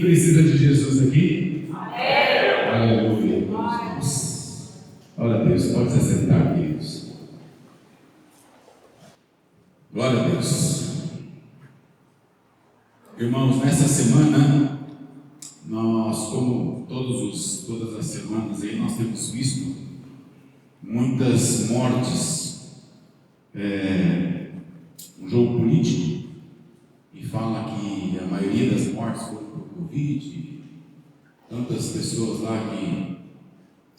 precisa de Jesus aqui? Amém. Aleluia. Glória a Deus. Pode se sentar, queridos. Glória a Deus. Irmãos, nessa semana, nós, como todas as semanas aí, nós temos visto muitas mortes, um jogo político, e fala que a maioria das mortes foram por Covid, tantas pessoas lá que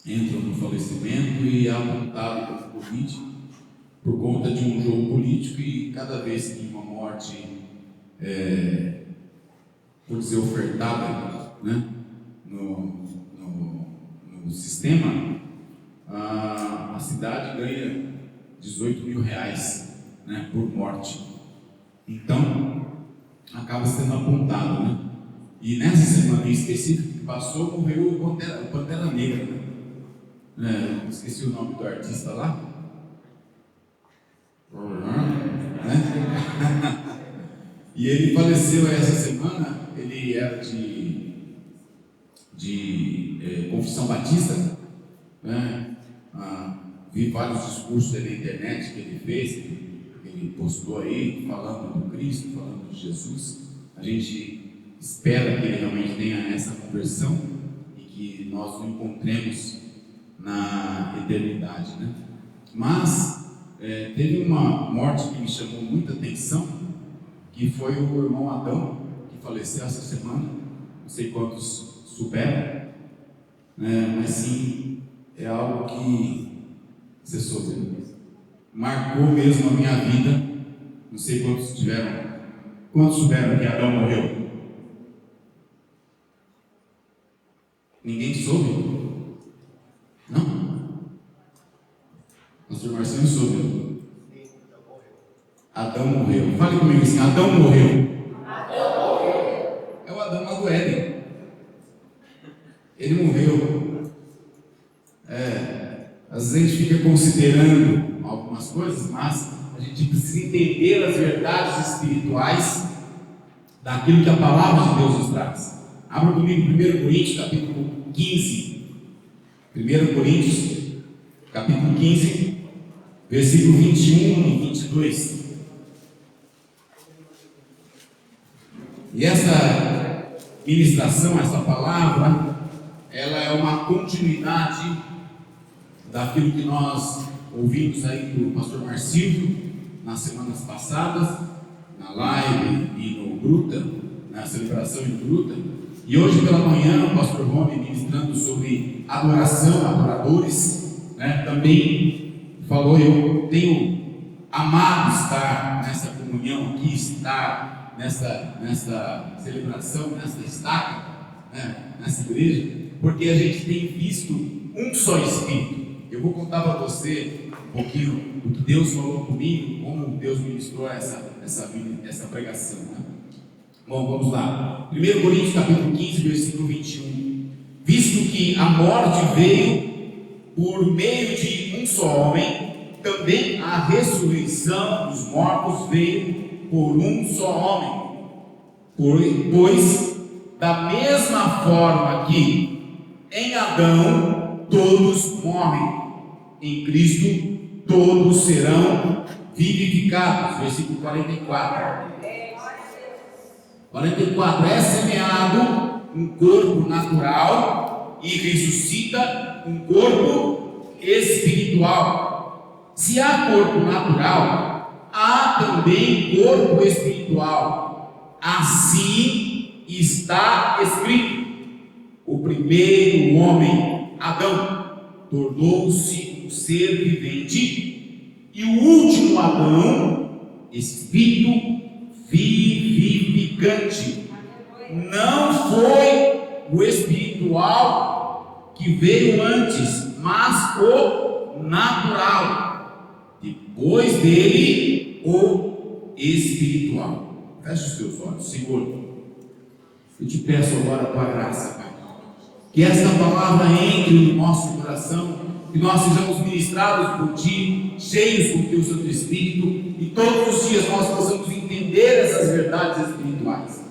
entram no falecimento e é apontado por Covid por conta de um jogo político, e cada vez que uma morte por dizer ofertada, né, no sistema, a cidade ganha 18 mil reais, né, por morte. Então acaba sendo apontado, né? E nessa semana em específico que passou, morreu o Pantera Negra, né? Esqueci o nome do artista lá, né? E ele faleceu essa semana. Ele era de Confissão Batista, né? Vi vários discursos aí na internet que ele fez, que ele postou aí, falando do Cristo, falando de Jesus. A gente espera que ele realmente tenha essa conversão e que nós o encontremos na eternidade, né? Mas teve uma morte que me chamou muita atenção, que foi o irmão Adão, que faleceu essa semana. Não sei quantos souberam, mas sim, é algo que você soube, marcou mesmo a minha vida. Não sei quantos souberam que Adão morreu? Ninguém soube? Não? Pastor Marcinho soube. Adão morreu. Fale comigo assim: Adão morreu. Adão morreu. É o Adão lá do Éden. Ele morreu. Às vezes a gente fica considerando algumas coisas, mas a gente precisa entender as verdades espirituais daquilo que a palavra de Deus nos traz. Abra comigo 1 Coríntios, capítulo 15. 1 Coríntios, capítulo 15, versículo 21 e 22. E essa ministração, essa palavra, ela é uma continuidade daquilo que nós ouvimos aí do pastor Marcílio nas semanas passadas, na live e no Gruta, na celebração e no Gruta. E hoje pela manhã o pastor Rony ministrando sobre adoração, adoradores, né, também falou: eu tenho amado estar nessa comunhão aqui, estar nessa celebração, nessa estaca, né, nessa igreja, porque a gente tem visto um só Espírito. Eu vou contar para você um pouquinho do que Deus falou comigo, como Deus ministrou essa pregação, né? Bom, vamos lá. 1 Coríntios capítulo 15, versículo 21. Visto que a morte veio por meio de um só homem, também a ressurreição dos mortos veio por um só homem. Pois, da mesma forma que em Adão todos morrem, em Cristo todos serão vivificados. Versículo 44. 44. É semeado um corpo natural e ressuscita um corpo espiritual. Se há corpo natural, há também corpo espiritual. Assim está escrito: o primeiro homem, Adão, tornou-se um ser vivente, e o último Adão, espírito vivificante. Não foi o espiritual que veio antes, mas o natural, depois dele o espiritual. Feche os teus olhos, Senhor. Eu te peço agora a tua graça, Pai, que essa palavra entre no nosso coração, que nós sejamos ministrados por Ti, cheios com o Teu Santo Espírito, e todos os dias nós possamos entender essas verdades espirituais.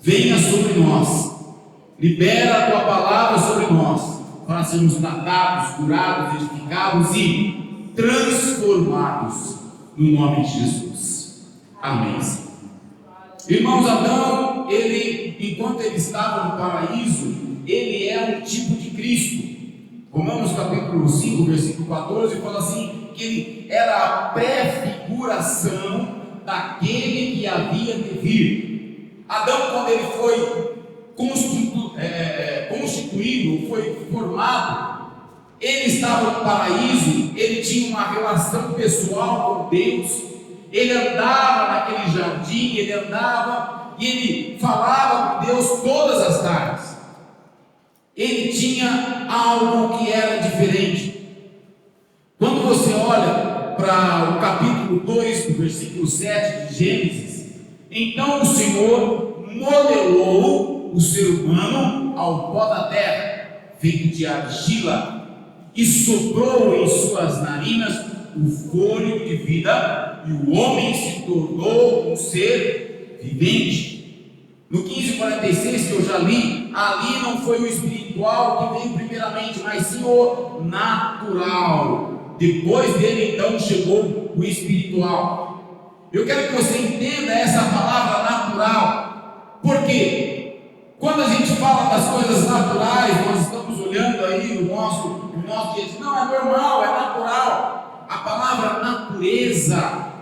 Venha sobre nós, Libera a tua palavra sobre nós, para sermos tratados, curados, edificados e transformados no nome de Jesus. Amém. Irmãos, Adão, enquanto ele estava no paraíso, ele é um tipo de Cristo. Romanos capítulo 5, versículo 14, fala assim, que ele era a prefiguração daquele que havia de vir. Adão, quando ele foi constituído, foi formado, ele estava no paraíso, ele tinha uma relação pessoal com Deus, ele andava naquele jardim, ele andava e ele falava com Deus todas as tardes. Ele tinha algo que era diferente. Quando você olha para o capítulo 2, do versículo 7 de Gênesis, então o Senhor modelou o ser humano ao pó da terra, feito de argila, e soprou em suas narinas o fôlego de vida, e o homem se tornou um ser vivente. No 15:46 que eu já li, ali não foi o espiritual que veio primeiramente, mas sim o natural. Depois dele então chegou o espiritual. Eu quero que você entenda essa palavra natural. Por quê? Quando a gente fala das coisas naturais, nós estamos olhando aí no nosso dia, não, é normal, é natural. A palavra natureza,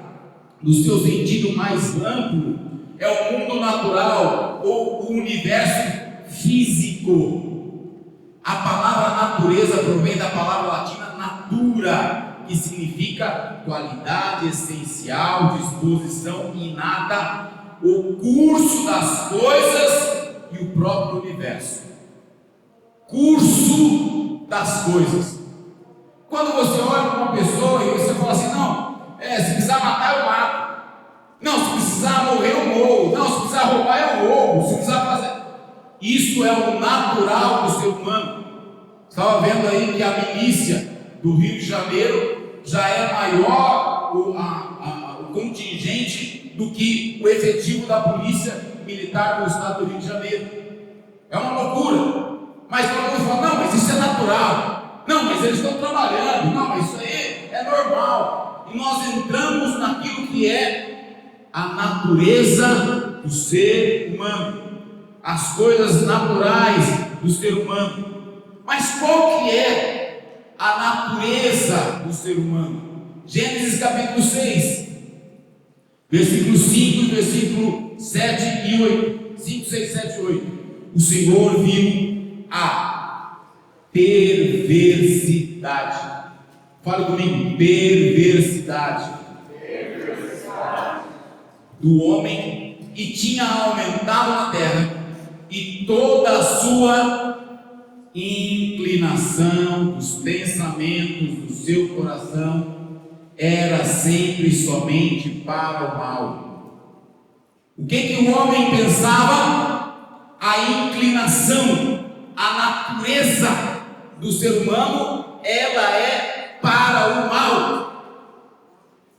no seu sentido mais amplo, é o mundo natural ou o universo físico. A palavra natureza provém da palavra latina natura, que significa qualidade essencial, disposição inata, o curso das coisas e o próprio universo. Curso das coisas. Quando você olha para uma pessoa e você fala assim, não, se precisar matar eu mato. Não, se precisar morrer eu morro. Não, se precisar roubar eu roubo. Se precisar fazer... Isso é o natural do ser humano. Estava vendo aí que a milícia do Rio de Janeiro já é maior o contingente do que o efetivo da polícia militar do estado do Rio de Janeiro. É uma loucura. Mas todo mundo fala, não, mas isso é natural. Não, mas eles estão trabalhando. Não, mas isso aí é normal. E nós entramos naquilo que é a natureza do ser humano, as coisas naturais do ser humano. Mas qual que é a natureza do ser humano? Gênesis capítulo 6, versículo 5, versículo 7 e 8. 5, 6, 7 e 8. O Senhor viu a perversidade. Fala comigo, perversidade do homem, e tinha aumentado na terra, e toda a sua inclinação dos pensamentos do seu coração era sempre e somente para o mal. O que o homem pensava? A inclinação, a natureza do ser humano, ela é para o mal.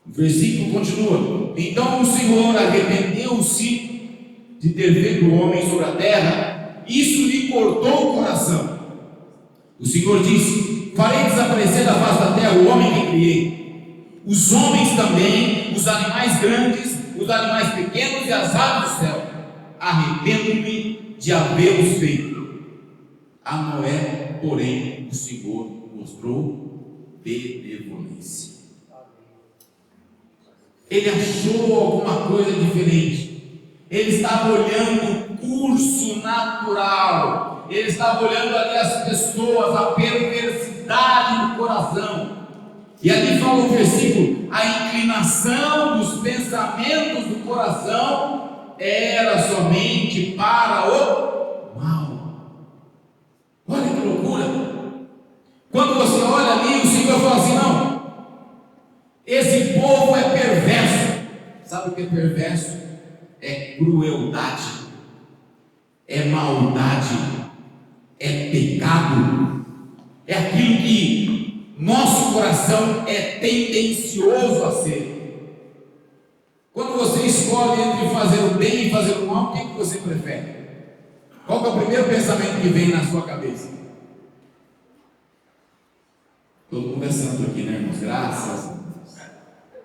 O versículo continua. Então o Senhor arrependeu-se de ter feito o homem sobre a terra. Isso lhe cortou o coração. O Senhor disse: farei desaparecer da face da terra o homem que criei, os homens também, os animais grandes, os animais pequenos e as aves do céu. Arrependo-me de havê-los feito. A Noé, porém, o Senhor mostrou benevolência. Ele achou alguma coisa diferente. Ele estava olhando o curso natural. Ele estava olhando ali as pessoas, a perversidade do coração. E ali fala o versículo: a inclinação dos pensamentos do coração era somente para o mal. Olha que loucura. Quando você olha ali, o Senhor fala assim: não, esse povo é perverso. Sabe o que é perverso? É crueldade, é maldade, é pecado, é aquilo que nosso coração é tendencioso a ser. Quando você escolhe entre fazer o bem e fazer o mal, o que você prefere? Qual que é o primeiro pensamento que vem na sua cabeça? Todo mundo é santo aqui, né, irmãos? Graças a Deus.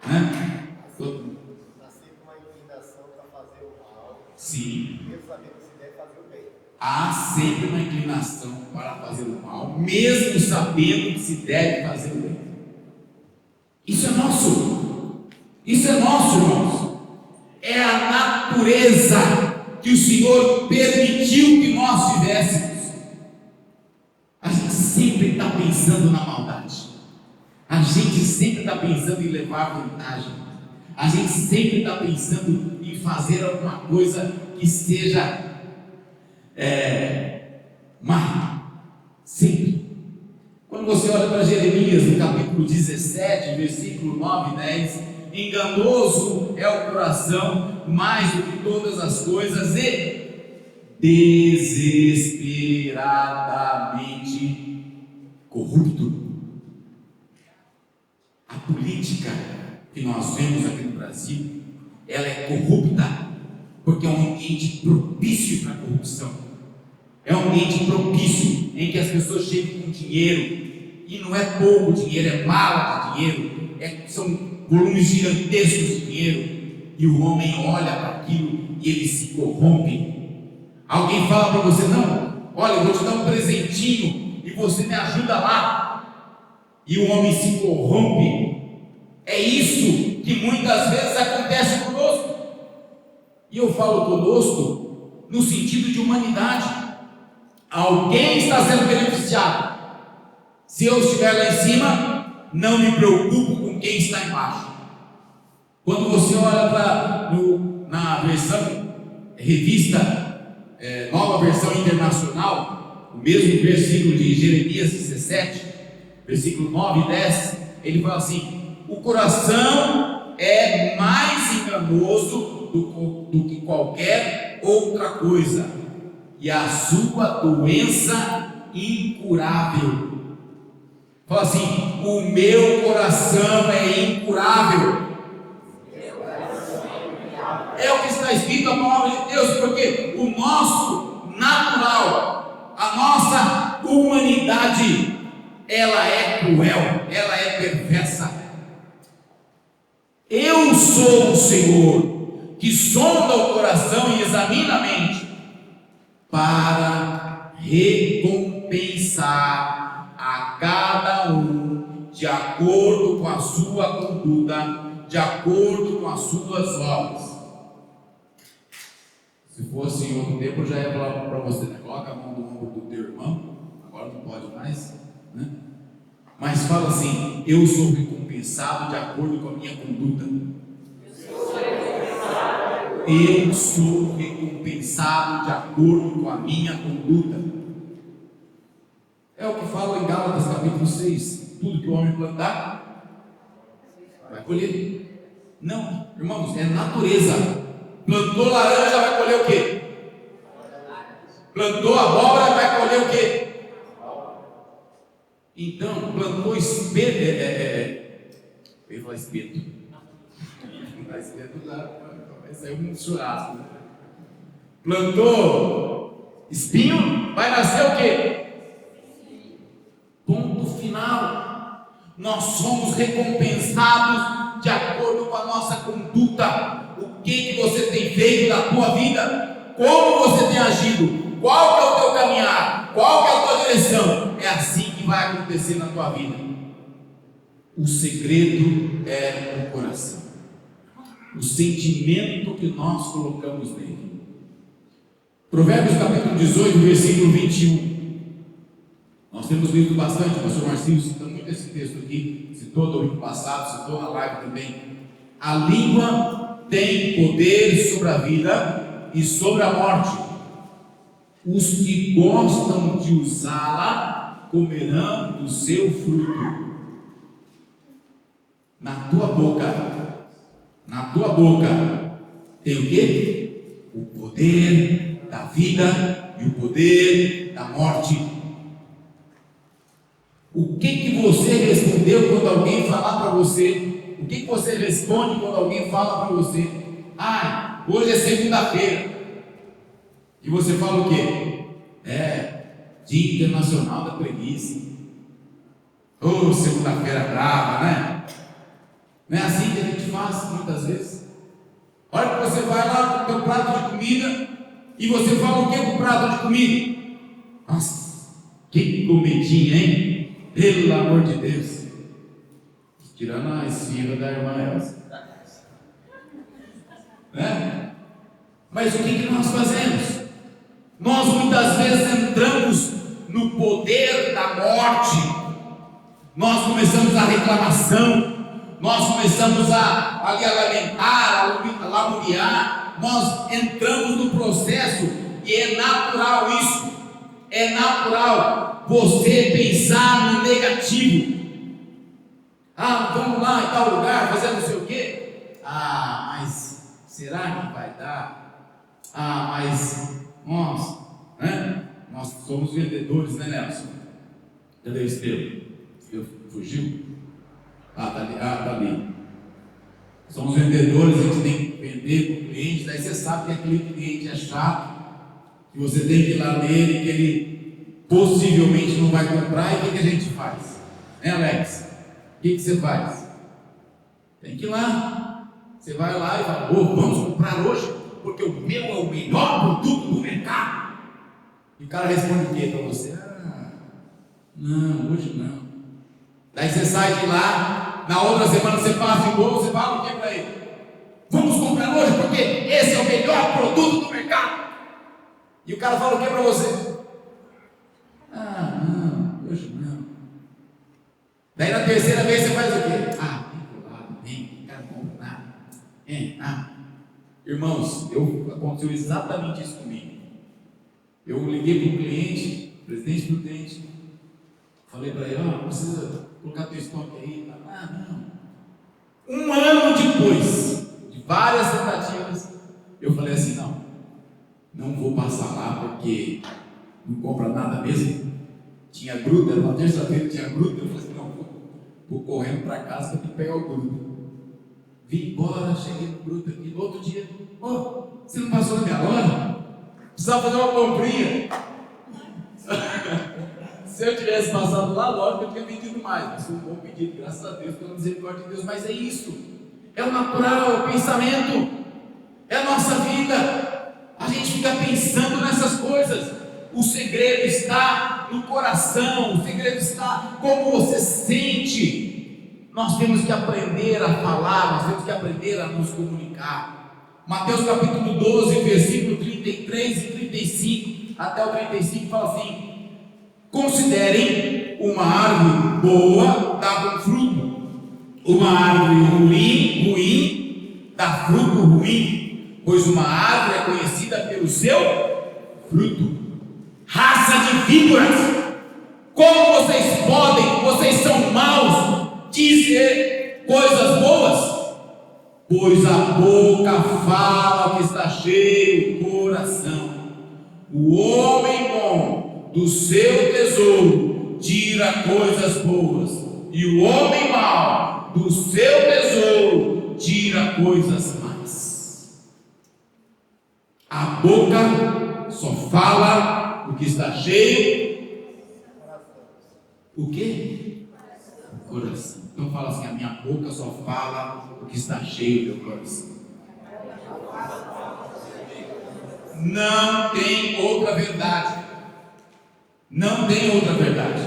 Né? Todo mundo. Há sempre uma inclinação para fazer o mal. Sim. Mesmo sabendo que se deve fazer o bem. Há sempre uma inclinação para fazer o mal, mesmo sabendo que se deve fazer o bem. Isso é nosso. Isso é nosso, irmãos. É a natureza que o Senhor permitiu que nós tivéssemos. A gente sempre está pensando na maldade. A gente sempre está pensando em levar vantagem. A gente sempre está pensando em fazer alguma coisa que seja má. Sempre. Quando você olha para Jeremias, no capítulo 17, versículo 9 e 10, enganoso é o coração mais do que todas as coisas e desesperadamente corrupto. A política que nós vemos aqui no Brasil, ela é corrupta, porque é um ambiente propício para a corrupção. É um ambiente propício em que as pessoas chegam com dinheiro, e não é pouco dinheiro, é mala de dinheiro, são volumes gigantescos de dinheiro, e o homem olha para aquilo e ele se corrompe. Alguém fala para você: não, olha, eu vou te dar um presentinho e você me ajuda lá, e o homem se corrompe. É isso que muitas vezes acontece conosco, e eu falo conosco no sentido de humanidade. Alguém está sendo beneficiado. Se eu estiver lá em cima, não me preocupo com quem está embaixo. Quando você olha na versão revista, nova versão internacional, o mesmo versículo de Jeremias 17, versículo 9 e 10, ele fala assim: o coração é mais enganoso do que qualquer outra coisa, e a sua doença incurável. Fala assim: o meu coração é incurável. É o que está escrito na palavra de Deus, porque o nosso natural, a nossa humanidade, ela é cruel, ela é perversa. Eu sou o Senhor, que sonda o coração e examina a mente, para recompensar a cada um de acordo com a sua conduta, de acordo com as suas obras. Se fosse em outro tempo, eu já ia falar para você, né? Coloca a mão no ombro do teu irmão, agora não pode mais, né? Mas fala assim: eu sou recompensado de acordo com a minha conduta. Eu sou recompensado de acordo com a minha conduta. É o que fala em Gálatas capítulo 6: tudo que o homem plantar, vai colher. Não, irmãos, é natureza. Plantou laranja, vai colher o quê? Plantou abóbora, vai colher o quê? Então, plantou espeto, eu ia falar espeto. Espeto vai sair um churrasco, né? Plantou espinho, vai nascer o quê? Ponto final. Nós somos recompensados de acordo com a nossa conduta. O que você tem feito na tua vida? Como você tem agido? Qual que é o teu caminhar? Qual que é a tua direção? É assim que vai acontecer na tua vida. O segredo é o coração, o sentimento que nós colocamos nele. Provérbios capítulo 18, versículo 21. Nós temos lido bastante, o pastor Marcinho citou muito esse texto aqui, citou no domingo passado, citou na live também. A língua tem poder sobre a vida e sobre a morte. Os que gostam de usá-la comerão do seu fruto. Na tua boca tem o quê? O poder da vida e o poder da morte. O que você respondeu quando alguém falar para você? O que você responde quando alguém fala para você? Hoje é segunda-feira. E você fala o quê? Dia Internacional da Preguiça. Segunda-feira brava, né? Não é assim que a gente faz muitas vezes. Olha que você vai lá com o teu prato de comida e você fala o que com o prato de comida? Nossa, que comidinha, hein? Pelo amor de Deus. Tirando a esfirra da irmã Elsa. Né? Mas o que nós fazemos? Nós muitas vezes entramos no poder da morte. Nós começamos a reclamação. Nós começamos a lamentar, a lamuriar. Nós entramos no processo e é natural isso. É natural você pensar no negativo. Vamos lá em tal lugar fazer não sei o quê. Mas será que vai dar? Mas nós, né? Nós somos vendedores, né, Nelson? Cadê o Estevão? Fugiu? Tá ali. Somos vendedores, a gente tem que vender para o cliente. Daí você sabe que aquele cliente é chato, que você tem que ir lá nele, que ele possivelmente não vai comprar. E o que a gente faz? Né, Alex? O que você faz? Tem que ir lá. Você vai lá e fala: vamos comprar hoje, porque o meu é o melhor produto do mercado. E o cara responde o quê para você? Não, hoje não. Daí você sai de lá, na outra semana você passa de novo, você fala o que para ele? Vamos comprar hoje, porque esse é o melhor produto do mercado. E o cara fala o que para você? Não, hoje não. Daí na terceira vez você faz o quê? Vem, o cara não compra nada. Irmãos, aconteceu exatamente isso comigo. Eu liguei para o cliente, presidente prudente, falei para ele: precisa colocar teu estoque aí. Não. Um ano depois de várias tentativas, eu falei assim: não vou passar lá porque não compra nada mesmo. Tinha gruta, era uma terça-feira, tinha gruta. Eu falei assim: vou correndo para casa para pegar o gruta. Vim embora, cheguei no gruta aqui. No outro dia: você não passou na minha loja? Precisava fazer uma comprinha. Se eu tivesse passado lá, lógico que eu tinha vendido mais. Mas foi um bom pedido, graças a Deus, pela misericórdia de Deus. Mas é isso, é o natural, é o pensamento, é a nossa vida. A gente fica pensando nessas coisas. O segredo está no coração, o segredo está como você sente. Nós temos que aprender a falar, nós temos que aprender a nos comunicar. Mateus capítulo 12, versículo 33 e 35, até o 35 fala assim: considerem uma árvore boa dá bom fruto, uma árvore ruim dá fruto ruim, pois uma árvore é conhecida pelo seu fruto. Raça de víboras, como vocês são maus, dizer coisas boas? Pois a boca fala o que está cheio o coração. O homem bom do seu tesouro tira coisas boas, e o homem mau do seu tesouro tira coisas más. A boca só fala o que está cheio. O quê? O coração. Então fala assim: a minha boca só fala o que está cheio do coração. Não tem outra verdade. Não tem outra verdade.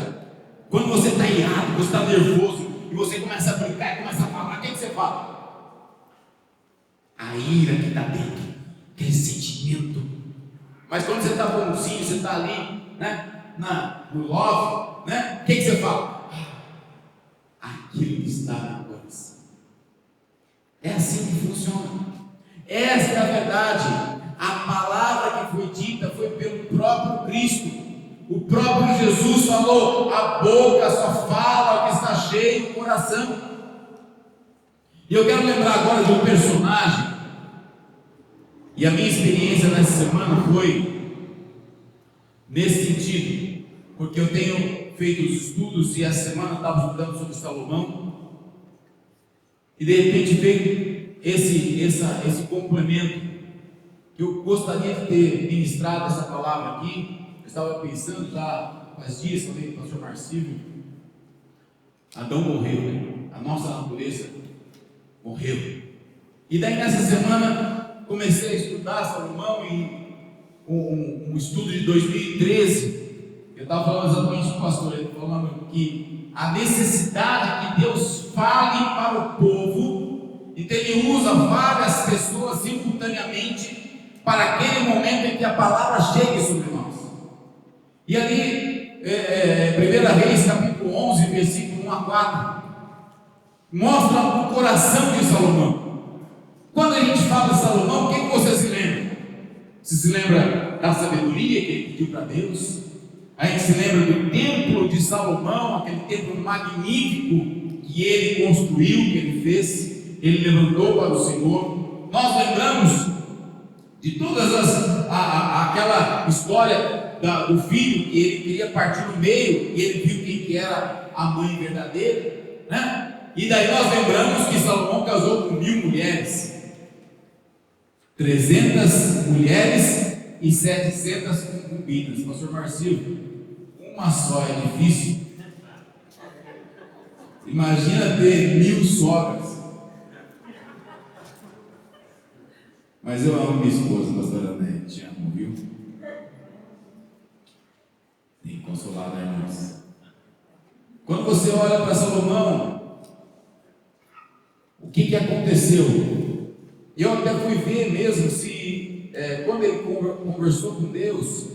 Quando você está irado, você está nervoso, e você começa a brincar e começa a falar, o que você fala? A ira que está dentro, aquele sentimento. Mas quando você está bonzinho, você está ali, né, no love, né, o que você fala? Aquilo que está no coração. É assim que funciona. Esta é a verdade. A palavra que foi dita foi pelo próprio Cristo. O próprio Jesus falou: a boca só fala o que está cheio do coração. E eu quero lembrar agora de um personagem. E a minha experiência nessa semana foi nesse sentido, porque eu tenho feito os estudos e essa semana eu estava estudando sobre Salomão, e de repente veio esse complemento. que eu gostaria de ter ministrado essa palavra aqui. Eu estava pensando já faz dias, falei com o pastor Marcílio, Adão morreu, né? A nossa natureza morreu. E daí nessa semana comecei a estudar Salomão e um estudo de 2013. Eu estava falando exatamente com o pastor, ele falando que a necessidade que Deus fale para o povo, então ele usa várias pessoas simultaneamente para aquele momento em que a palavra chegue sobre nós. E ali, 1 Reis capítulo 11, versículo 1 a 4, mostra o coração de Salomão. Quando a gente fala de Salomão, o que você se lembra? Você se lembra da sabedoria que ele pediu para Deus? A gente se lembra do templo de Salomão, aquele templo magnífico que ele construiu, que ele fez, ele levantou para o Senhor. Nós lembramos de todas aquela história do filho que ele queria partir no meio, e ele viu quem que era a mãe verdadeira, né? E daí nós lembramos que Salomão casou com 1000 mulheres, 300 mulheres e 700 concubinas. Pastor Marcílio, uma só é difícil. Imagina ter 1000 sogras. Mas eu amo minha esposa, pastora Neide, te amo, viu? Tem que consolar, né, irmãos? Quando você olha para Salomão, o que aconteceu? Eu até fui ver mesmo se, quando ele conversou com Deus,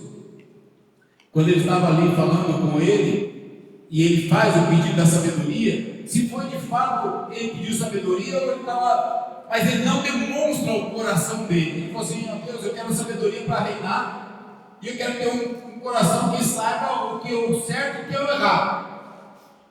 quando ele estava ali falando com ele, e ele faz o pedido da sabedoria, se foi de fato ele pediu sabedoria ou ele estava. Mas ele não demonstra o coração dele. Ele falou assim: oh, Deus, eu quero sabedoria para reinar, e eu quero ter um coração que saiba o que é o certo e o que é o errado.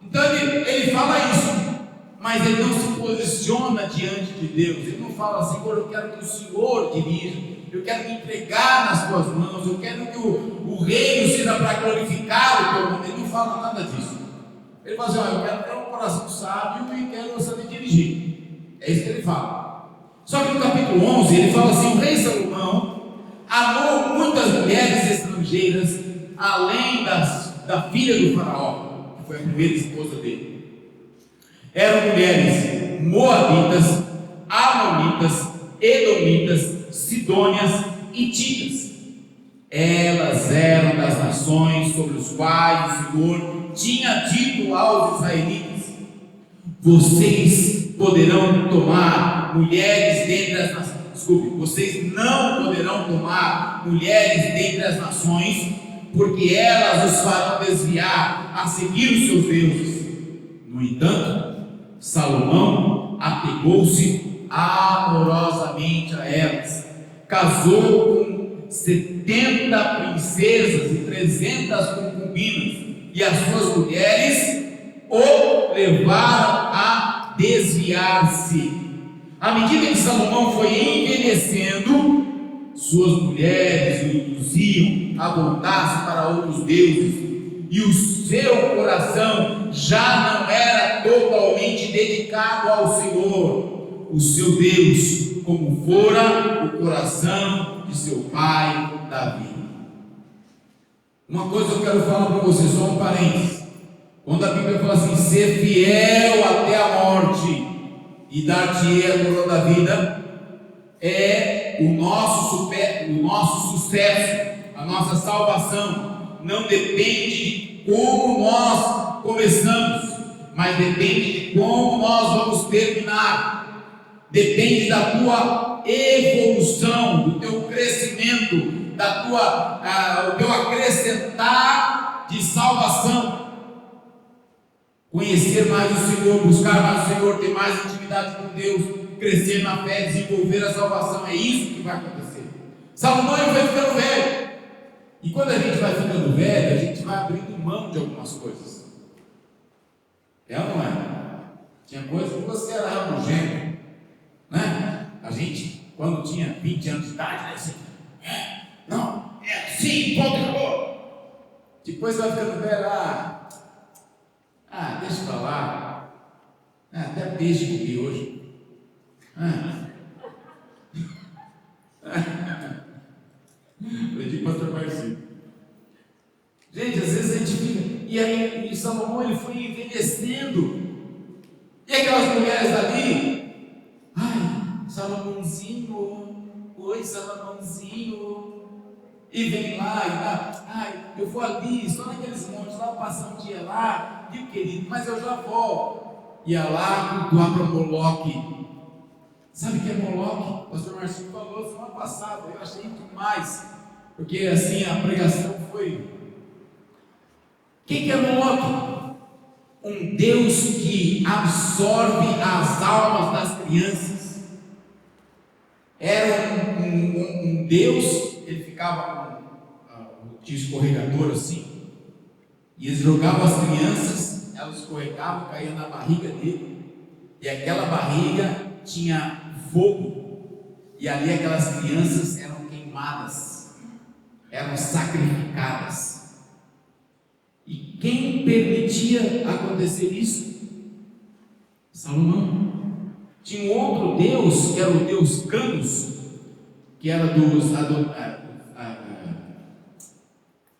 Então ele fala isso, mas ele não se posiciona diante de Deus. Ele não fala: Senhor, eu quero que o Senhor dirija, eu quero me entregar nas tuas mãos, eu quero que o reino seja para glorificar o teu nome. Ele não fala nada disso. Ele fala assim: eu quero ter um coração sábio e quero saber dirigir. É isso que ele fala. Só que no capítulo 11 ele fala assim: o rei Salomão amou muitas mulheres estrangeiras, além da filha do faraó, que foi a primeira esposa dele. Eram mulheres moabitas, amonitas, edomitas, sidônias e titas. Elas eram das nações sobre os quais o Senhor tinha dito aos israelitas: vocês poderão tomar mulheres dentre as nações. Vocês não poderão tomar mulheres dentre as nações, porque elas os farão desviar a seguir os seus deuses. No entanto, Salomão apegou-se amorosamente a elas, casou com 70 princesas e 300 concubinas, e as suas mulheres o levaram a desviar-se. À medida que Salomão foi envelhecendo, suas mulheres o induziam a voltar-se para outros deuses, e o seu coração já não era totalmente dedicado ao Senhor, o seu Deus, como fora o coração de seu pai Davi. Uma coisa eu quero falar para você, só um parênteses. Quando a Bíblia fala assim: ser fiel até a morte e dar-te-ei a coroa da vida, é o nosso sucesso, a nossa salvação. Não depende de como nós começamos, mas depende de como nós vamos terminar. Depende da tua evolução, do teu crescimento, do teu acrescentar de salvação. Conhecer mais o Senhor, buscar mais o Senhor, ter mais intimidade com Deus, crescer na fé, desenvolver a salvação. É isso que vai acontecer. Salomão vai ficando velho, e quando a gente vai ficando velho, a gente vai abrindo mão de algumas coisas. É ou não é? Tinha coisa que você era rabugento, né? A gente, quando tinha 20 anos de idade, né? Assim, não, é assim, ponto, acabou. Depois vai ficando velho, deixa pra lá. Até peixe comi hoje. Salomão ele foi envelhecendo. E aquelas mulheres ali, ai, Salomãozinho, oi Salomãozinho. E vem lá e dá, ai, eu vou ali, só naqueles montes, lá passar um dia lá, viu querido, mas eu já volto. Ia lá cultuar para Moloque. Sabe o que é Moloque? O pastor Marcinho falou semana passada, eu achei demais, porque assim a pregação foi. O que é Moloque? Um Deus que absorve as almas das crianças. Era um Deus, ele ficava tinha escorregador assim, e eles jogavam as crianças, elas escorregavam, caíam na barriga dele, e aquela barriga tinha fogo, e ali aquelas crianças eram queimadas, eram sacrificadas. E quem permitia acontecer isso? Salomão. Tinha um outro Deus, que era o Deus Canos, que era dos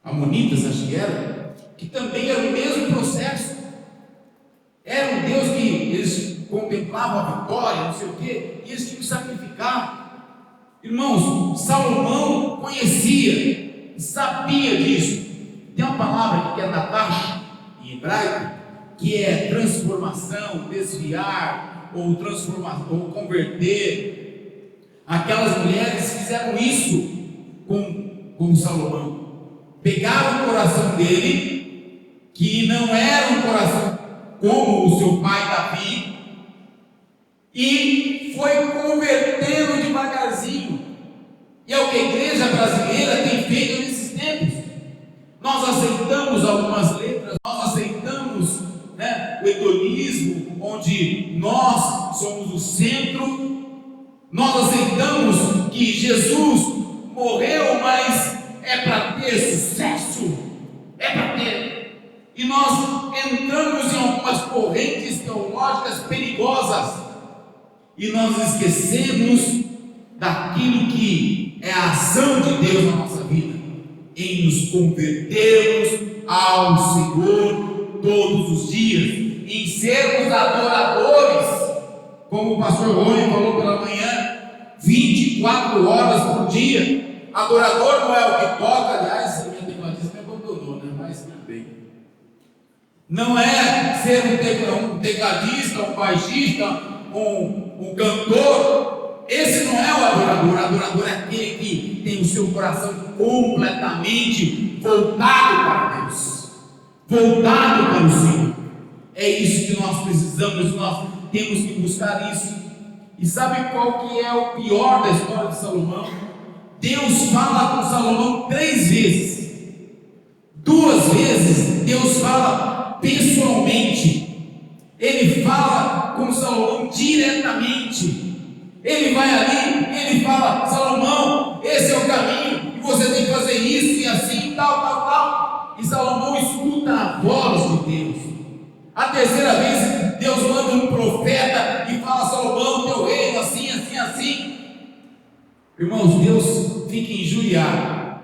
Amonitas, acho que era, que também era o mesmo processo. Era um Deus que eles contemplavam a vitória, não sei o quê, e eles tinham que sacrificar. Irmãos, Salomão conhecia, sabia disso. Tem uma palavra aqui que é natash, em hebraico, que é transformação, desviar, ou transformar, ou converter. Aquelas mulheres fizeram isso com Salomão. Pegaram o coração dele, que não era um coração como o seu pai Davi, e foi convertendo devagarzinho. E é o que a igreja brasileira tem feito nesses tempos. Nós aceitamos algumas letras, nós aceitamos, o hedonismo, onde nós somos o centro. Nós aceitamos que Jesus morreu, mas é para ter sucesso, é para ter. E nós entramos em algumas correntes teológicas perigosas, e nós esquecemos daquilo que é a ação de Deus na nossa vida, em nos convertermos ao Senhor todos os dias, em sermos adoradores, como o pastor Rony falou pela manhã, 24 horas por dia. Adorador não é o que toca, aliás, a minha tecladista me abandonou, né? Mas tudo bem. Não é ser um tecladista, um baixista, um cantor. Esse não é o adorador. O adorador é aquele que tem o seu coração completamente voltado para Deus, voltado para o Senhor. É isso que nós precisamos, nós temos que buscar isso. E sabe qual que é o pior da história de Salomão? Deus fala com Salomão 3 vezes. 2 vezes Deus fala pessoalmente. Ele fala com Salomão diretamente. Ele vai ali, ele fala: Salomão, esse é o caminho, e você tem que fazer isso e assim, tal. E Salomão escuta a voz de Deus. A 3ª vez Deus manda um profeta e fala: Salomão, teu reino assim. Irmãos, Deus fica injuriado.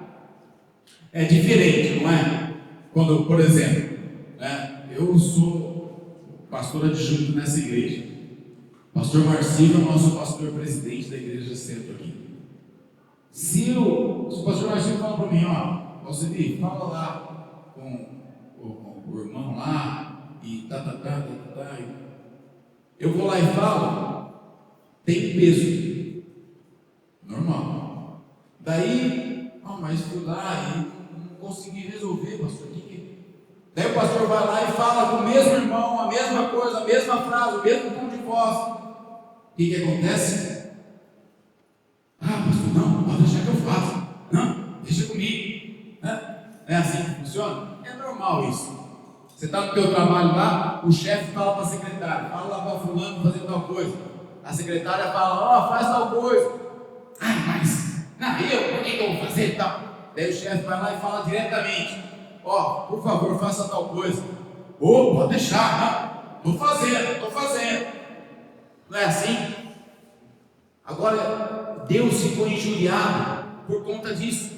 É diferente, não é? Quando, por exemplo, eu sou pastor adjunto nessa igreja. Pastor Marcinho é o nosso pastor presidente da igreja centro aqui. Se o pastor Marcinho fala para mim: ó, Alcini, fala lá com o irmão lá, e eu vou lá e falo, tem peso. Normal. Daí, mas fui lá e não consegui resolver, pastor. Daí o pastor vai lá e fala com o mesmo irmão, a mesma coisa, a mesma frase, o mesmo tom de voz. O que acontece? Pastor, não, pode deixar que eu faço. Não, deixa comigo. É assim que funciona? É normal isso. Você está no teu trabalho lá, o chefe fala para a secretária: fala lá para fulano fazer tal coisa. A secretária fala: faz tal coisa. Mas, por que eu vou fazer e tal? Daí o chefe vai lá e fala diretamente: por favor, faça tal coisa. Pode deixar, estou fazendo. Não é assim? Agora, Deus ficou injuriado por conta disso,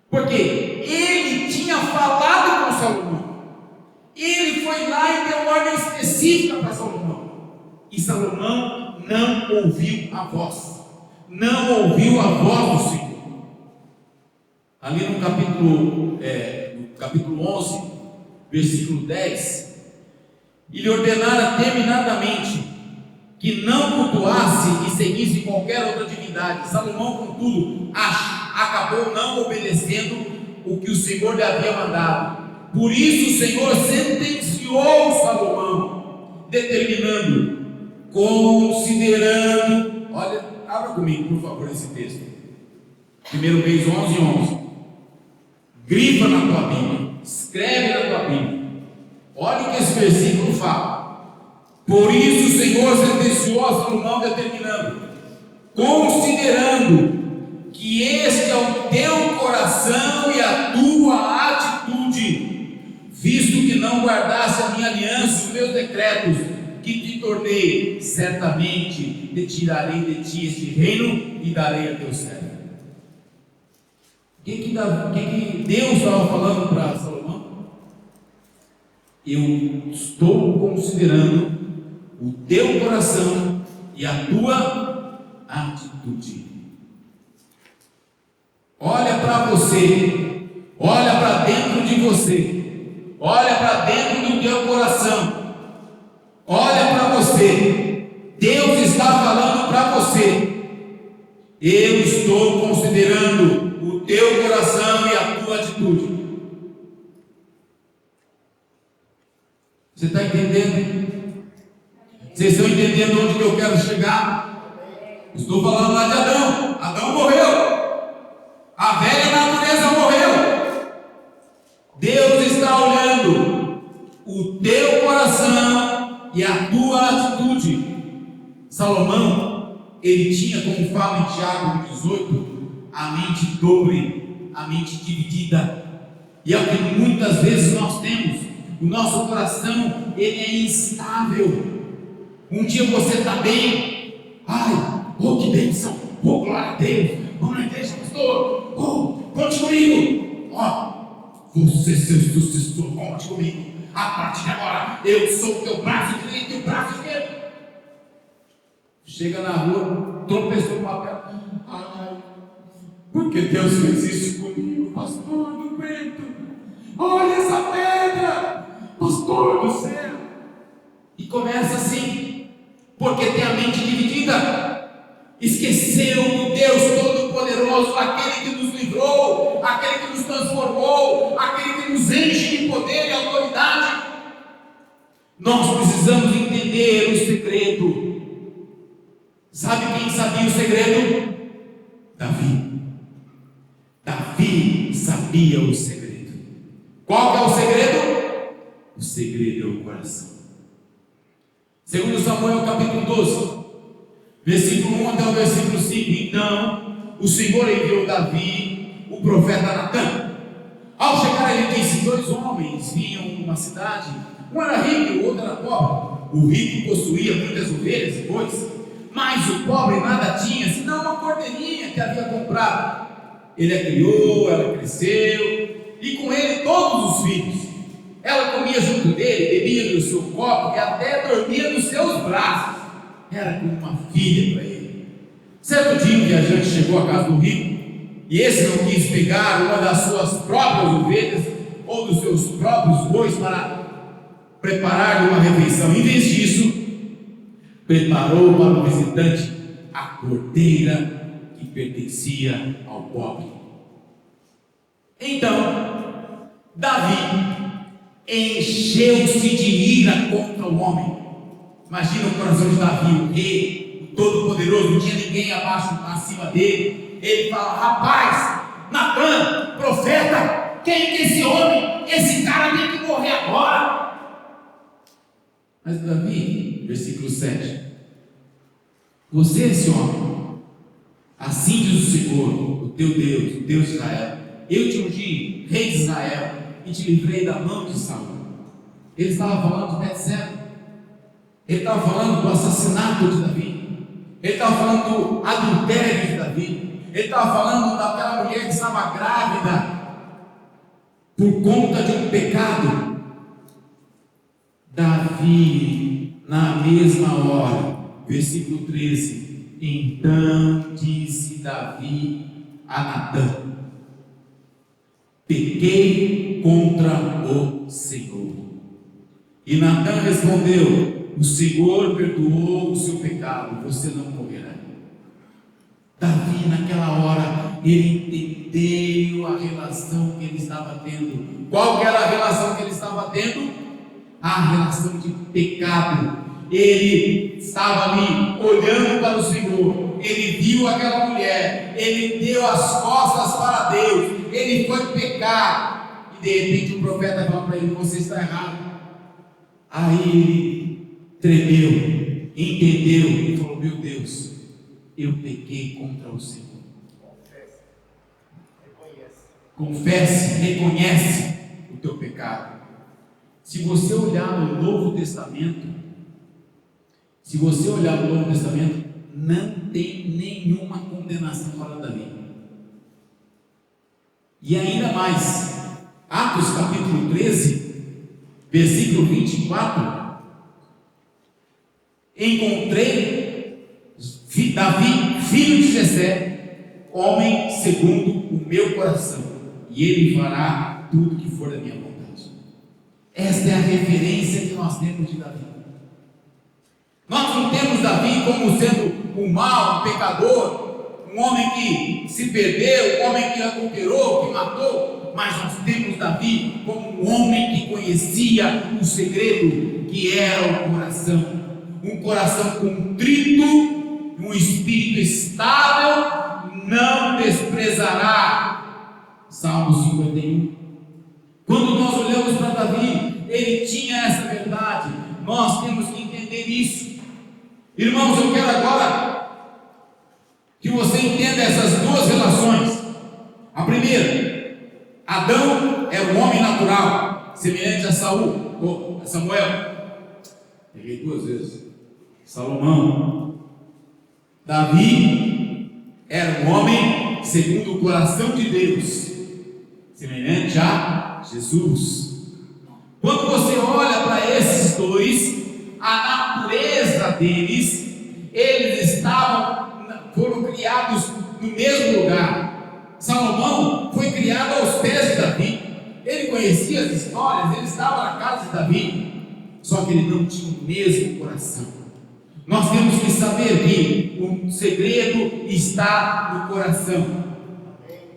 porque ele tinha falado com Salomão, ele foi foi lá e deu ordem específica para Salomão. E Salomão não ouviu a voz. Não ouviu a voz do Senhor. Ali no capítulo 11, versículo 10, ele ordenara terminadamente que não cultuasse e seguisse qualquer outra divindade. Salomão, contudo, acabou não obedecendo o que o Senhor lhe havia mandado. Por isso o Senhor sentenciou Salomão, determinando, considerando. Olha, abra comigo, por favor, esse texto. 1 Reis 11:11. Grifa na tua Bíblia, escreve na tua Bíblia. Olha o que esse versículo fala. Por isso o Senhor sentenciou a Salomão, determinando, considerando que este é o teu coração e a tua atitude, visto que não guardasse a minha aliança e os meus decretos, que te tornei, certamente te tirarei de ti este reino e darei a teu servo. O que Deus estava falando para Salomão? Eu estou considerando o teu coração e a tua atitude. Olha para você, olha para dentro de você, olha para dentro do teu coração, olha para você. Deus está falando para você. Eu estou considerando o teu coração e a tua atitude. Você está entendendo? Vocês estão entendendo onde que eu quero chegar? Estou falando lá de Adão. Adão morreu. A velha natureza morreu. Deus está olhando o teu coração e a tua atitude. Salomão, ele tinha, como fala em Tiago 18, a mente dobre, a mente dividida. E é o que muitas vezes nós temos. O nosso coração, ele é instável. Um dia você está bem, oh que bênção, oh glória a Deus, vamos na igreja, pastor, conte comigo, você, seu sucessor, conte comigo, a partir de agora, eu sou o teu braço direito e o braço esquerdo. Chega na rua, tropeçou com a pedra, porque Deus fez isso comigo, pastor, não aguento, olha essa pedra, pastor do céu. E começa assim, porque tem a mente dividida, esqueceu do Deus Todo-Poderoso, aquele que nos livrou, aquele que nos transformou, aquele que nos enche de poder e autoridade. Nós precisamos entender o segredo. Sabe quem sabia o segredo? Davi. Davi sabia o segredo. Qual que é o segredo? O segredo é o coração. 2 Samuel capítulo 12, versículo 1 até o versículo 5. Então o Senhor enviou Davi, o profeta Natã. Ao chegar ele disse: 2 homens vinham numa cidade, um era rico e o outro era pobre. O rico possuía muitas ovelhas e bois, mas o pobre nada tinha, senão uma cordeirinha que havia comprado. Ele a criou, ela cresceu, e com ele todos os filhos. Ela comia junto dele, bebia do seu copo e até dormia nos seus braços. Era como uma filha para ele. Certo dia um viajante chegou à casa do rico, e esse não quis pegar uma das suas próprias ovelhas ou dos seus próprios bois para preparar uma refeição. Em vez disso, preparou para o visitante a cordeira que pertencia ao pobre. Então Davi encheu-se de ira contra o homem. Imagina o coração de Davi, o rei, o todo-poderoso, não tinha ninguém acima dele. Ele fala: rapaz, Natã, profeta, quem é esse homem? Esse cara tem que morrer agora. Mas Davi, versículo 7, você é esse homem, assim diz o Senhor, o teu Deus, o Deus de Israel: eu te ungi rei de Israel e te livrei da mão de Saul. Ele estava falando de Betseba, ele estava falando do assassinato de Davi, ele estava falando do adultério de Davi, ele estava falando daquela mulher que estava grávida por conta de um pecado. Davi, na mesma hora, versículo 13: então disse Davi a Natã: pequei contra o Senhor. E Natã respondeu: o Senhor perdoou o seu pecado, você não morrerá. Davi, naquela hora, ele entendeu a relação que ele estava tendo. Qual que era a relação que ele estava tendo? A relação de pecado. Ele estava ali olhando para o Senhor, ele viu aquela mulher, ele deu as costas para Deus, ele foi pecar, e de repente o profeta fala para ele: você está errado. Aí ele tremeu, entendeu e falou: meu Deus, eu pequei contra o Senhor. Confesse, reconhece o teu pecado. Se você olhar no Novo Testamento, não tem nenhuma condenação para Davi. E ainda mais, Atos capítulo 13, versículo 24, encontrei Davi, filho de Jessé, homem segundo o meu coração, e ele fará tudo que for da minha vontade. Esta é a referência que nós temos de Davi. Nós não temos Davi como sendo um mau, um pecador, um homem que se perdeu, um homem que adulterou, que matou, mas nós temos Davi como um homem que conhecia o segredo, que era o coração, um coração contrito, um espírito estável, não desprezará. Salmo 51. Quando nós olhamos para Davi, ele tinha essa verdade. Nós temos que entender isso. Irmãos, eu quero agora que você entenda essas duas relações. A primeira, Adão era um homem natural, semelhante a Samuel. Peguei duas vezes. Salomão. Davi era um homem segundo o coração de Deus, semelhante a Jesus. Quando você olha para esses dois, a natureza deles, eles foram criados no mesmo lugar. Salomão foi criado aos pés de Davi, ele conhecia as histórias, ele estava na casa de Davi, só que ele não tinha o mesmo coração. Nós temos que saber que o segredo está no coração.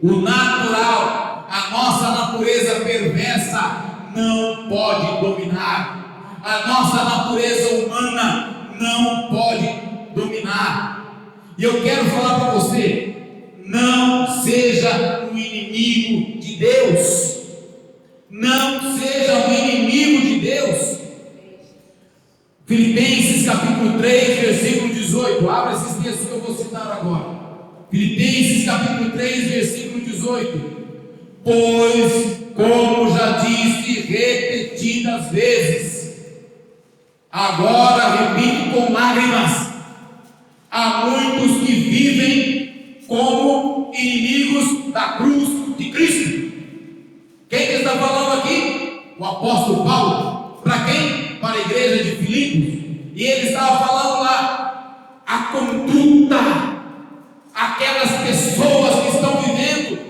O natural, a nossa natureza perversa, não pode dominar. A nossa natureza humana não pode dominar. E eu quero falar para você: não seja um inimigo de Deus. Não seja um inimigo de Deus. Filipenses capítulo 3, versículo 18. Abra esses textos que eu vou citar agora. Filipenses capítulo 3, versículo 18. Pois, como já disse repetidas vezes, agora repito com lágrimas, há muitos que vivem como inimigos da cruz de Cristo. Quem que está falando aqui? O apóstolo Paulo. Para quem? Para a igreja de Filipos. E ele estava falando lá, a conduta, aquelas pessoas que estão vivendo.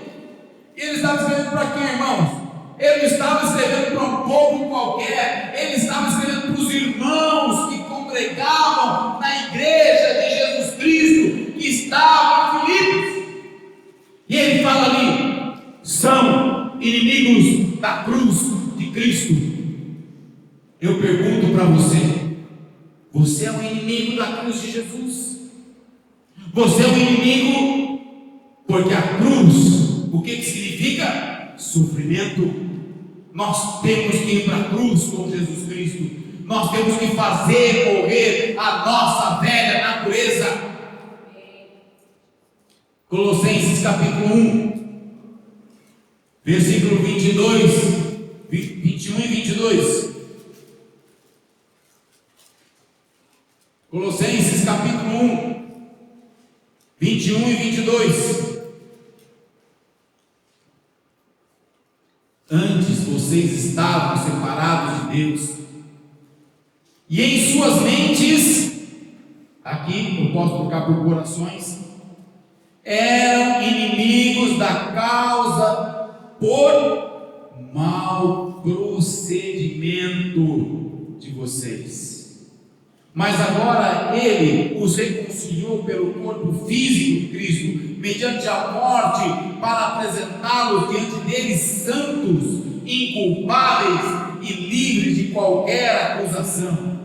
E ele estava escrevendo para quem, irmãos? Ele não estava escrevendo para um povo qualquer, ele estava escrevendo para os irmãos que congregavam na igreja de Jesus Cristo, que estavam em Filipos. E ele fala ali: são inimigos da cruz de Cristo. Eu pergunto para você: você é um inimigo da cruz de Jesus? Você é um inimigo porque a cruz, o que significa? Sofrimento. Nós temos que ir para a cruz com Jesus Cristo. Nós temos que fazer morrer a nossa velha natureza. Colossenses capítulo 1, versículo 21 e 22. Colossenses capítulo 1, 21 e 22. Antes vocês estavam separados de Deus, E em suas mentes, aqui eu posso trocar por corações, eram inimigos da causa por mau procedimento de vocês. Mas agora ele os reconciliou pelo corpo físico de Cristo, mediante a morte, para apresentá-los diante deles santos, inculpáveis e livres de qualquer acusação.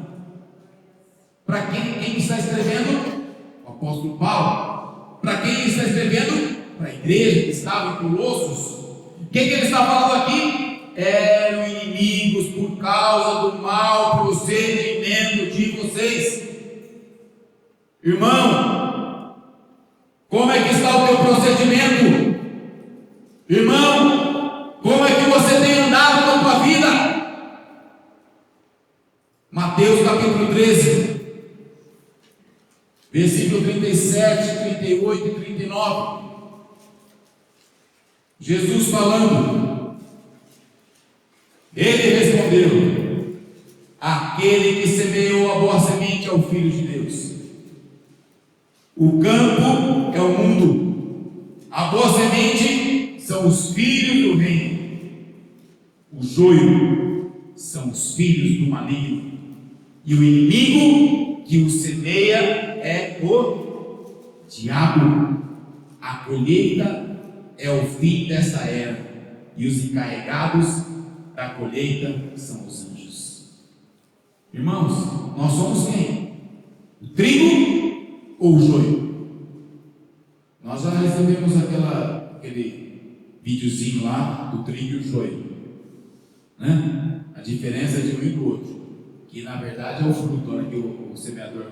Para quem está escrevendo? O apóstolo Paulo. Para quem ele está escrevendo? Para a igreja que estava em Colossos. O que ele está falando aqui? Eram inimigos por causa do mau procedimento de vocês. Irmão, como é que está o teu procedimento? Irmão, como é que você tem andado na tua vida? Mateus capítulo 13, versículo 37, 38 e 39. Jesus falando, ele respondeu: aquele que semeou a boa semente é o Filho de Deus. O campo é o mundo, a boa semente são os filhos do reino, o joio são os filhos do maligno, e o inimigo que o semeia é o diabo. A colheita é o fim dessa era, e os encarregados da colheita são os anjos. Irmãos, nós somos quem? O trigo ou o joio? Nós já recebemos aquele videozinho lá do trigo e o joio, né? A diferença de um e do outro, que na verdade é o fruto. A hora que o semeador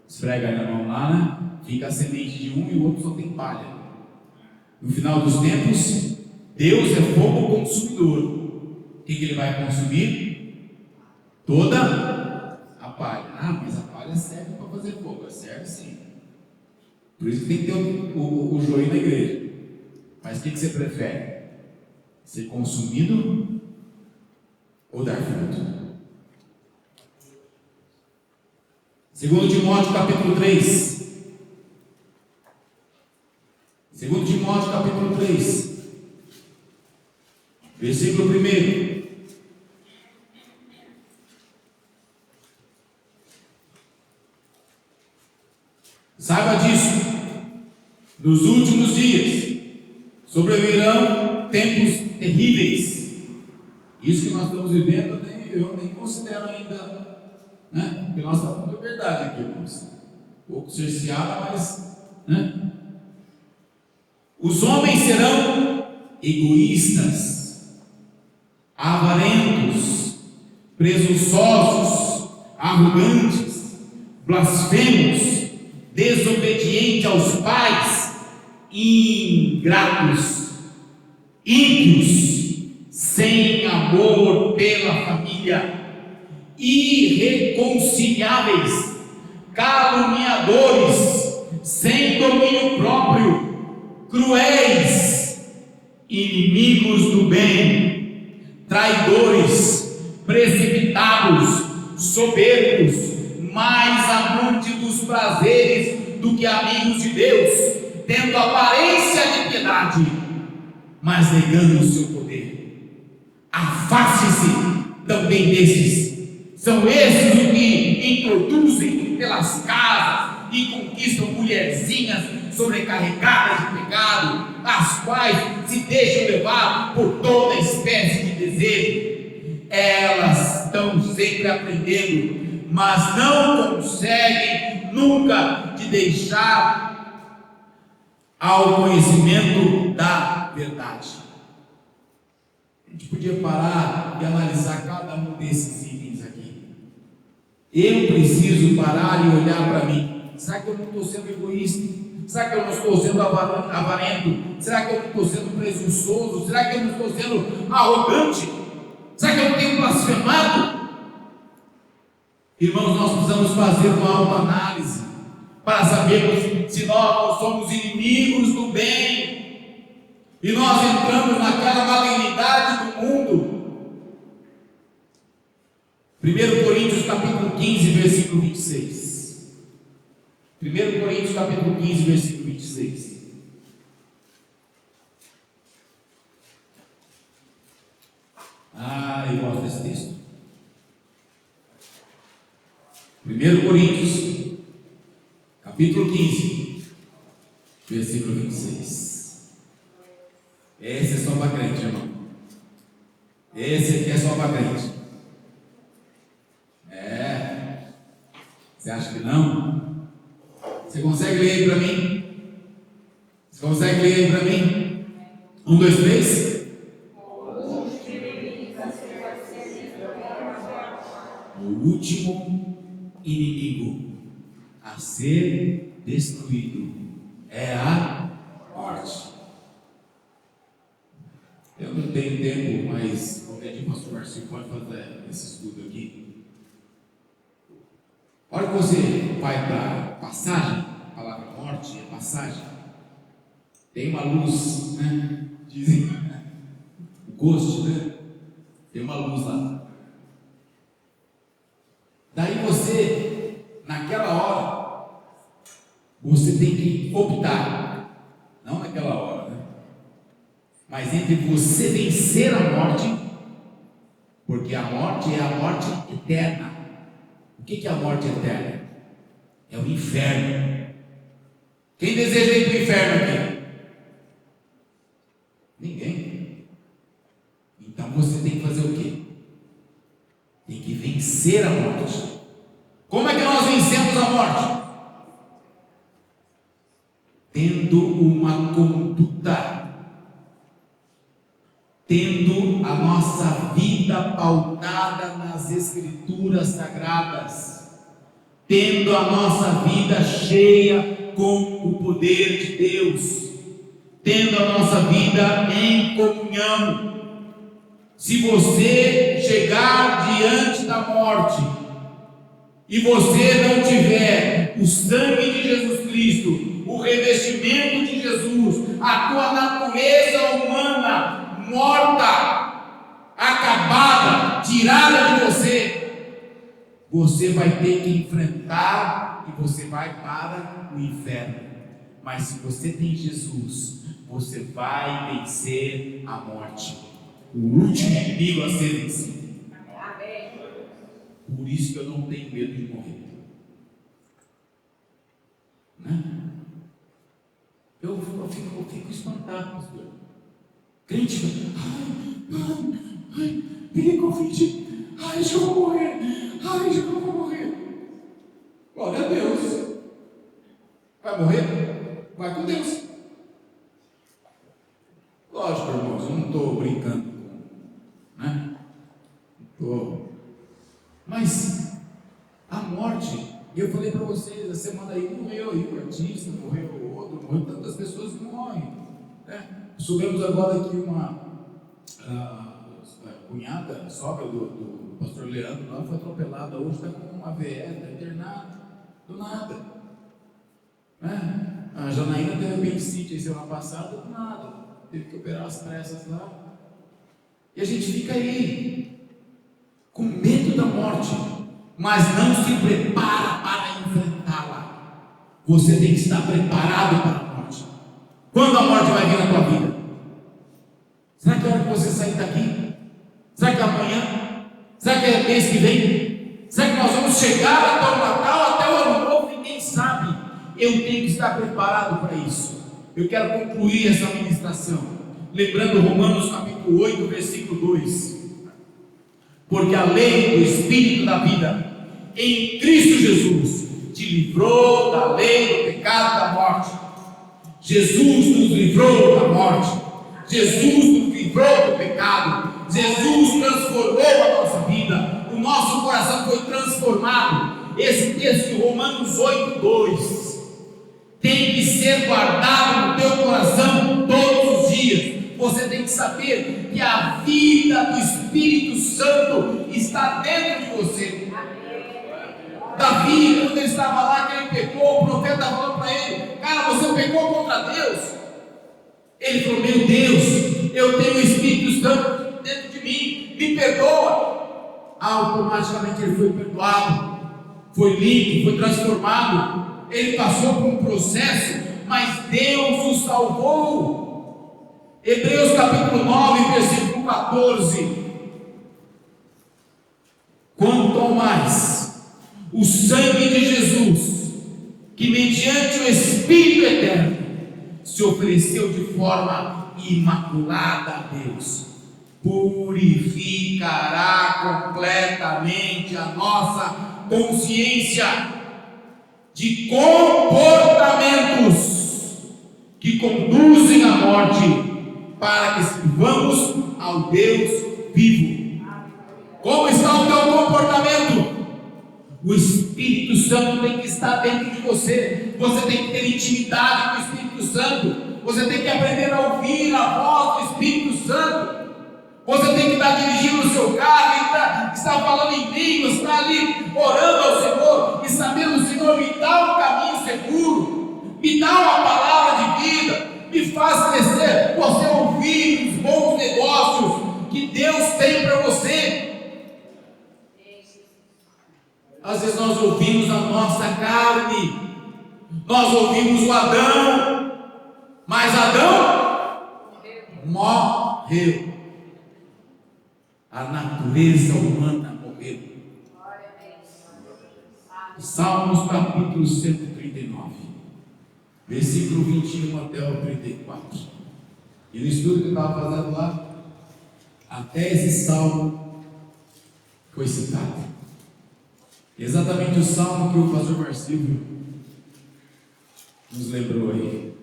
esfrega na mão lá, né? Fica a semente de um e o outro só tem palha. No final dos tempos, Deus é fogo consumidor. O que ele vai consumir? Toda a palha. Ah, mas a palha serve para fazer fogo. Serve sim. Por isso que tem que ter o joio na igreja. Mas o que você prefere? Ser consumido ou dar fruto? 2 Timóteo capítulo 3. 2 Timóteo capítulo 3, versículo 1. Saiba disso, nos últimos dias sobrevirão tempos terríveis. Isso que nós estamos vivendo, eu nem considero ainda, né? Porque nós estamos com liberdade aqui, irmãos. Um pouco cerceada, mas, né? Os homens serão egoístas, avarentos, presunçosos, arrogantes, blasfemos, desobedientes aos pais, ingratos, ímpios, sem amor pela família, irreconciliáveis, caluniadores, sem domínio próprio, cruéis, inimigos do bem, traidores, precipitados, soberbos, mais amantes dos prazeres do que amigos de Deus, tendo aparência de piedade, mas negando o seu poder. Afaste-se também desses. São esses os que introduzem pelas casas e conquistam mulherzinhas sobrecarregadas de pecado, as quais se deixam levar por toda espécie de desejo. Elas estão sempre aprendendo, mas não conseguem nunca de deixar ao conhecimento da verdade. A gente podia parar e analisar cada um desses itens aqui. Eu preciso parar e olhar para mim. Será que eu não estou sendo egoísta? Será que eu não estou sendo avarento? Será que eu não estou sendo presunçoso? Será que eu não estou sendo arrogante? Será que eu não tenho blasfemado? Irmãos, nós precisamos fazer uma autoanálise para sabermos se nós somos inimigos do bem e nós entramos naquela malignidade do mundo. 1 Coríntios capítulo 15, versículo 26. 1 Coríntios capítulo 15, versículo 26. Eu gosto desse texto. 1 Coríntios capítulo 15, versículo 26. Esse é só para crente, irmão. Esse aqui é só para crente. Você acha que não? Você consegue ler aí para mim? Você consegue ler aí para mim? 1, 2, 3. O último inimigo a ser destruído é a morte. Eu não tenho tempo, mas qualquer dia o pastor Marcinho pode fazer esse estudo aqui. A hora que você vai para a passagem, a palavra morte é passagem, tem uma luz, né? Dizem, o gosto, né? Tem uma luz lá. Daí você, naquela hora, você tem que optar, não naquela hora, né? Mas entre você vencer a morte, porque a morte é a morte eterna. O que é a morte eterna? É o inferno. Quem deseja ir para o inferno aqui? Ninguém. Então você tem que fazer o quê? Tem que vencer a morte. Como é que nós vencemos a morte? Tendo uma conduta, tendo a nossa vida pautada nas Escrituras Sagradas, tendo a nossa vida cheia com o poder de Deus, tendo a nossa vida em comunhão. Se você chegar diante da morte e você não tiver o sangue de Jesus Cristo, o revestimento de Jesus, a tua natureza humana morta, acabada, tirada de você vai ter que enfrentar e você vai para o inferno. Mas se você tem Jesus, você vai vencer a morte, o último inimigo a ser vencido. Por isso que eu não tenho medo de morrer, né? Eu fico espantado, pastor. Crente, peguei Covid, acho que eu vou morrer, acho que eu vou morrer. Glória a Deus. Vai morrer? Vai com Deus. Lógico, irmãos, eu não estou brincando, né? Mas a morte, e eu falei para vocês, a semana aí morreu aí o artista, morreu o outro, morreu tantas pessoas que morrem, né? Soubemos agora que uma cunhada, sogra do pastor Leandro, lá foi atropelada, hoje está com uma AVE, está internada, do nada, né? A Janaína teve apendicite semana passada, do nada, teve que operar as pressas lá, e a gente fica aí, com medo da morte, mas não se prepara para enfrentá-la. Você tem que estar preparado para a morte. Quando a morte vai vir na tua vida? Será que é hora que você sair daqui? Será que é amanhã? Será que é mês que vem? Será que nós vamos chegar até o Natal, até o Ano Novo? Ninguém sabe. Eu tenho que estar preparado para isso. Eu quero concluir essa ministração lembrando Romanos capítulo 8, versículo 2. Porque a lei do Espírito da vida em Cristo Jesus te livrou da lei do pecado e da morte. Jesus nos livrou da morte. Jesus nos livrou do pecado. Jesus transformou a nossa vida. O nosso coração foi transformado. Esse texto de Romanos 8, 2 tem que ser guardado no teu coração todos os dias. Você tem que saber que a vida do Espírito Santo está dentro de você. Davi, quando ele estava lá, que ele pecou, o profeta falou para ele: cara, você pecou contra Deus. Ele falou: meu Deus, eu tenho o Espírito Santo dentro de mim, me perdoa. automaticamente ele foi perdoado, foi limpo, foi transformado. Ele passou por um processo, mas Deus o salvou. Hebreus capítulo 9, versículo 14. Quanto ao mais, o sangue de Jesus, que mediante o Espírito eterno se ofereceu de forma imaculada a Deus, purificará completamente a nossa consciência de comportamentos que conduzem à morte, para que sirvamos ao Deus vivo. Como está o teu comportamento? O Espírito Santo tem que estar dentro de você. Você tem que ter intimidade com o Espírito Santo. Você tem que aprender a ouvir a voz do Espírito Santo. Você tem que estar dirigindo o seu carro, está falando em línguas, está ali orando ao Senhor e sabendo: Senhor, me dá um caminho seguro, me dá uma palavra de vida, me faz crescer. Você ouvir os bons negócios que Deus tem para você. Às vezes nós ouvimos a nossa carne, nós ouvimos o Adão, mas Adão morreu. A natureza humana morreu. Salmos capítulo 139, versículo 21 até o 34. E no estudo que eu estava fazendo lá, até esse salmo foi citado. Exatamente o salmo que o pastor Marcílio nos lembrou aí.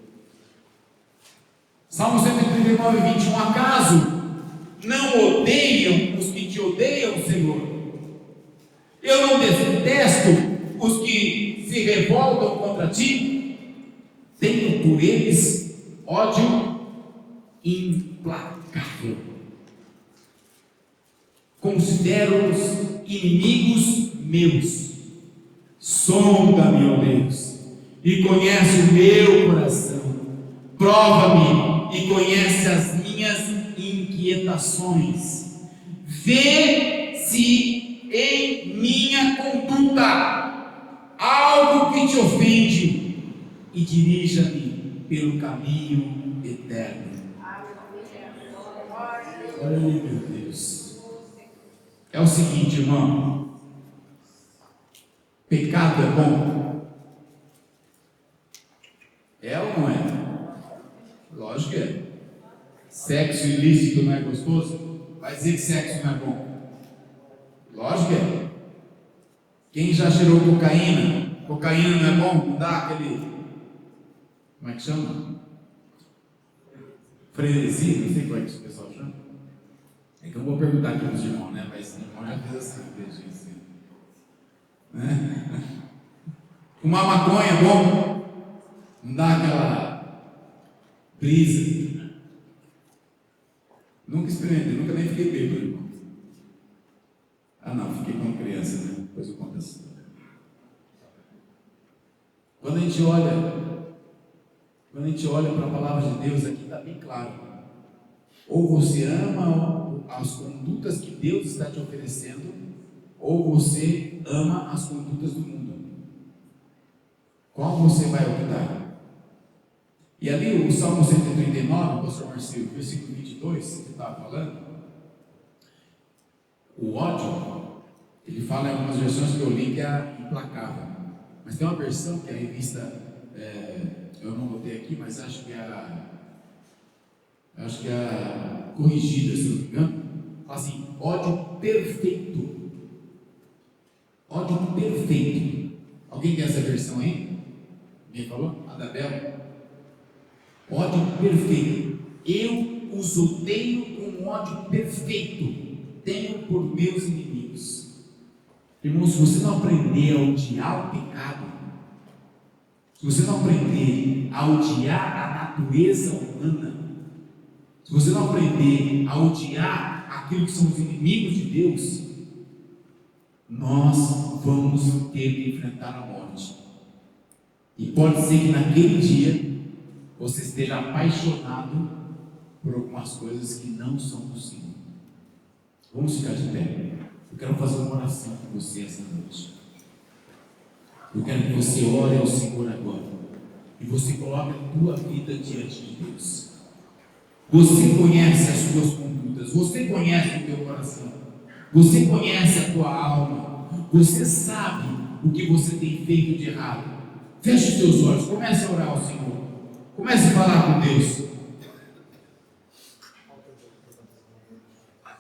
Salmo 139, 21. Acaso não odeiam os que te odeiam, Senhor? Eu não detesto os que se revoltam contra ti? Tenho por eles ódio implacável. Considero-os inimigos meus. Sonda-me, ó Deus, e conhece o meu coração. Prova-me e conhece as minhas inquietações. Vê se em minha conduta algo que te ofende e dirija-me pelo caminho eterno. Oh, meu Deus. É o seguinte, irmão. Pecado é bom? É ou não é? Lógico que é. Sexo ilícito não é gostoso? Vai dizer que sexo não é bom? Lógico que é. Quem já cheirou cocaína? Cocaína não é bom? Não dá aquele... Como é que chama? Frenesia? Não sei como é que o pessoal chama. É que eu vou perguntar aqui para os irmãos, né? Mas o irmão já fez assim, desde assim. Né? Fumar maconha é bom? Não dá aquela brisa? Nunca experimentei, nunca nem fiquei bêbado, irmão. Ah não, fiquei com criança, né? Depois eu conto assim. Quando a gente olha para a palavra de Deus, aqui está bem claro. Ou você ama as condutas que Deus está te oferecendo, ou você ama as condutas do mundo. Qual você vai optar? E ali o Salmo 139, pastor Marcelo, versículo 22, que estava falando, o ódio, ele fala em algumas versões que eu li que é implacável. Mas tem uma versão que a revista, eu não botei aqui, mas acho que é a corrigida, se não me engano, fala assim: ódio perfeito. Ódio perfeito. Alguém quer essa versão aí? Alguém falou? Adabel? Ódio perfeito. Eu os odeio com ódio perfeito. Tenho por meus inimigos. Irmão, se você não aprender a odiar o pecado, se você não aprender a odiar a natureza humana, se você não aprender a odiar aquilo que são os inimigos de Deus, nós vamos ter que enfrentar a morte. E pode ser que naquele dia você esteja apaixonado por algumas coisas que não são do Senhor. Vamos ficar de pé. Eu quero fazer uma oração com você essa noite. Eu quero que você ore ao Senhor agora. E você coloque a tua vida diante de Deus. Você conhece as suas condutas. Você conhece o teu coração. Você conhece a tua alma. Você sabe o que você tem feito de errado. Feche os teus olhos. Comece a orar ao Senhor. Comece a falar com Deus.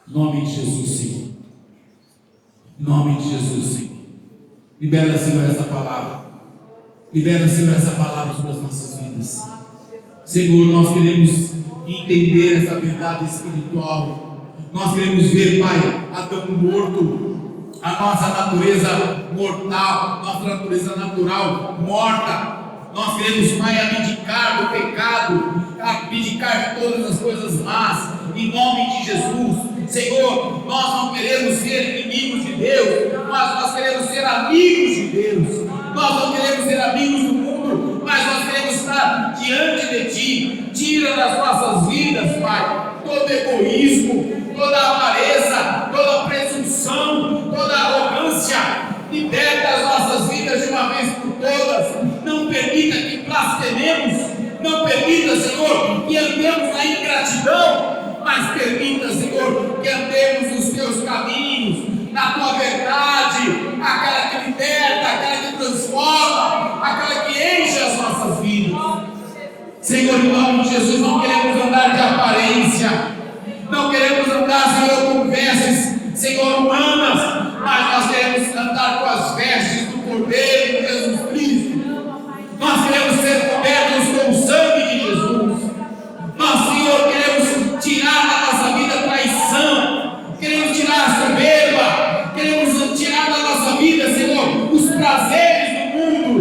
Em nome de Jesus, Senhor. Em nome de Jesus, Senhor. Libera, Senhor, essa palavra. Libera, Senhor, essa palavra sobre as nossas vidas. Senhor, nós queremos entender essa verdade espiritual. Nós queremos ver, Pai, Adão morto, a nossa natureza mortal, nossa natureza natural morta. Nós queremos, Pai, abdicar do pecado, abdicar de todas as coisas más, em nome de Jesus. Senhor, nós não queremos ser inimigos de Deus, mas nós queremos ser amigos de Deus. Nós não queremos ser amigos do mundo, mas nós queremos estar diante de Ti. Tira das nossas vidas, Pai, todo egoísmo, toda avareza, toda presunção, toda arrogância. Liberta as nossas vidas de uma vez por todas. Não permita que blasfememos. Não permita, Senhor, que andemos na ingratidão. Mas permita, Senhor, que andemos nos Teus caminhos, na Tua verdade, aquela que liberta, aquela que transforma, aquela que enche as nossas vidas. Senhor, em nome de Jesus, não queremos andar de aparência, não queremos andar, Senhor, com vestes, Senhor, humanas, mas nós queremos andar com as vestes do Cordeiro de Jesus Cristo. Nós queremos ser cobertos com o sangue de Jesus. Nós, Senhor, queremos tirar da nossa vida traição, queremos tirar a soberba, queremos tirar da nossa vida, Senhor, os prazeres do mundo.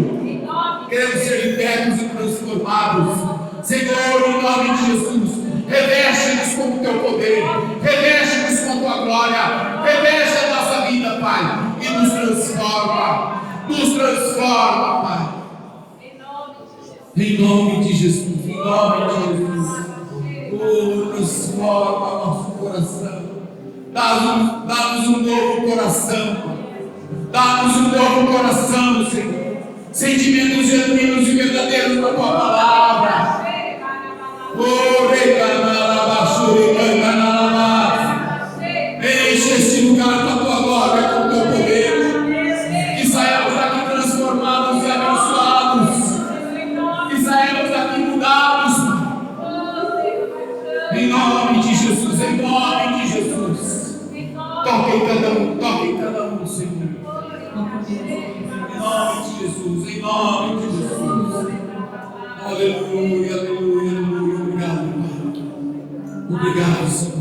Queremos ser libertos e transformados. Senhor, em nome de Jesus, reveste-nos com o Teu poder, reveste-nos com a Tua glória, reveste a nossa vida, Pai, e nos transforma, Pai. Em nome de Jesus, em nome de Jesus. Transforma nosso coração. Dá-nos um novo coração. Dá-nos um novo coração, Senhor. Sentimentos genuínos e verdadeiros na Tua palavra. Enche este lugar com a Tua glória, com o Teu poder. Que saiamos daqui transformados e abençoados. Que saiamos daqui mudados. Em nome de Jesus, em nome de Jesus. Toque em cada um, Senhor. Em nome de Jesus, em nome de Jesus. Aleluia, aleluia, aleluia. Obrigado, Pai. Obrigado, Senhor.